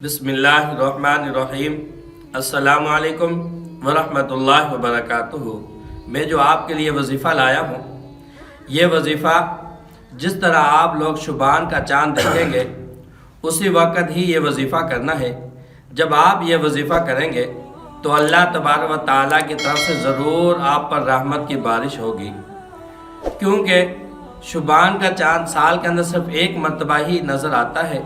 بسم اللہ الرحمن الرحیم۔ السلام علیکم ورحمۃ اللہ وبرکاتہ۔ میں جو آپ کے لیے وظیفہ لایا ہوں، یہ وظیفہ جس طرح آپ لوگ شبان کا چاند دیکھیں گے اسی وقت ہی یہ وظیفہ کرنا ہے۔ جب آپ یہ وظیفہ کریں گے تو اللہ تبارک و تعالیٰ کی طرف سے ضرور آپ پر رحمت کی بارش ہوگی، کیونکہ شبان کا چاند سال کے اندر صرف ایک مرتبہ ہی نظر آتا ہے،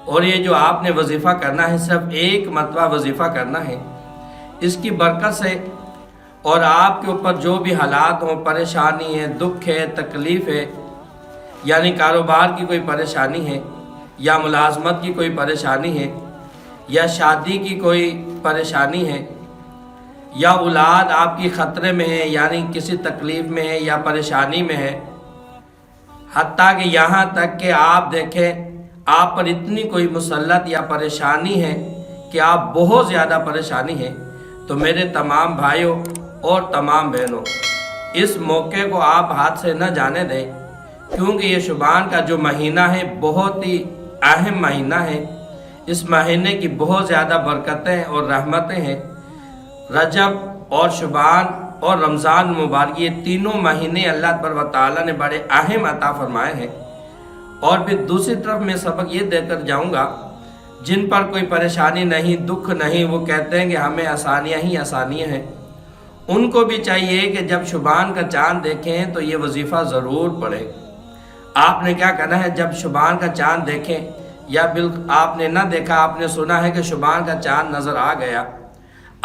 اور یہ جو آپ نے وظیفہ کرنا ہے صرف ایک مرتبہ وظیفہ کرنا ہے۔ اس کی برکت سے اور آپ کے اوپر جو بھی حالات ہوں، پریشانی ہے، دکھ ہے، تکلیف ہے، یعنی کاروبار کی کوئی پریشانی ہے، یا ملازمت کی کوئی پریشانی ہے، یا شادی کی کوئی پریشانی ہے، یا اولاد آپ کی خطرے میں ہے، یعنی کسی تکلیف میں ہے یا پریشانی میں ہے، حتیٰ کہ یہاں تک کہ آپ دیکھیں آپ پر اتنی کوئی مسلط یا پریشانی ہے کہ آپ بہت زیادہ پریشانی ہے، تو میرے تمام بھائیوں اور تمام بہنوں، اس موقع کو آپ ہاتھ سے نہ جانے دیں، کیونکہ یہ شبان کا جو مہینہ ہے بہت ہی اہم مہینہ ہے۔ اس مہینے کی بہت زیادہ برکتیں اور رحمتیں ہیں۔ رجب اور شبان اور رمضان مبارک، یہ تینوں مہینے اللہ تبارک و تعالیٰ نے بڑے اہم عطا فرمائے ہیں۔ اور پھر دوسری طرف میں سبق یہ دے کر جاؤں گا، جن پر کوئی پریشانی نہیں، دکھ نہیں، وہ کہتے ہیں کہ ہمیں آسانیاں ہی آسانیاں ہیں، ان کو بھی چاہیے کہ جب شبان کا چاند دیکھیں تو یہ وظیفہ ضرور پڑھیں۔ آپ نے کیا کرنا ہے، جب شبان کا چاند دیکھیں، یا آپ نے نہ دیکھا، آپ نے سنا ہے کہ شبان کا چاند نظر آ گیا،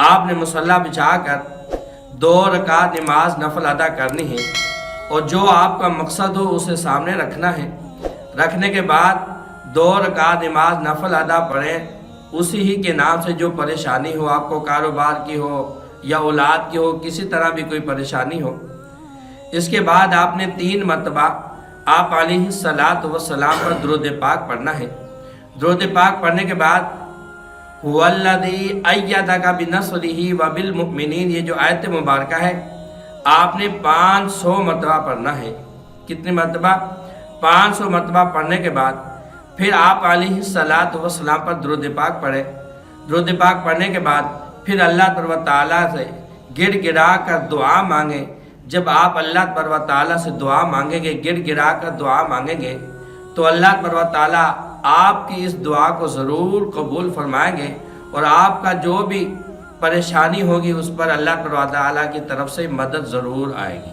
آپ نے مصلی بچھا کر 2 رکعت نماز نفل ادا کرنی ہے، اور جو آپ کا مقصد ہو اسے سامنے رکھنا ہے۔ رکھنے کے بعد 2 رکعت نماز نفل ادا پڑھیں، اسی ہی کے نام سے جو پریشانی ہو، آپ کو کاروبار کی ہو یا اولاد کی ہو، کسی طرح بھی کوئی پریشانی ہو۔ اس کے بعد آپ نے 3 مرتبہ آپ علیہ الصلاۃ والسلام پر درود پاک پڑھنا ہے۔ درود پاک پڑھنے کے بعد هو الذی ایدک بنصرہ وبالمؤمنین، یہ جو آیت مبارکہ ہے آپ نے 500 مرتبہ پڑھنا ہے۔ کتنی مرتبہ؟ 500 مرتبہ پڑھنے کے بعد پھر آپ علیہ الصلاۃ والسلام پر درود پاک پڑھیں۔ درود پاک پڑھنے کے بعد پھر اللہ تبارک و تعالیٰ سے گڑ گڑا کر دعا مانگیں۔ جب آپ اللہ تبارک و تعالیٰ سے دعا مانگیں گے، گڑ گڑا کر دعا مانگیں گے، تو اللہ تبارک و تعالیٰ آپ کی اس دعا کو ضرور قبول فرمائیں گے، اور آپ کا جو بھی پریشانی ہوگی اس پر اللہ تبارک و تعالیٰ کی طرف سے مدد ضرور آئے گی۔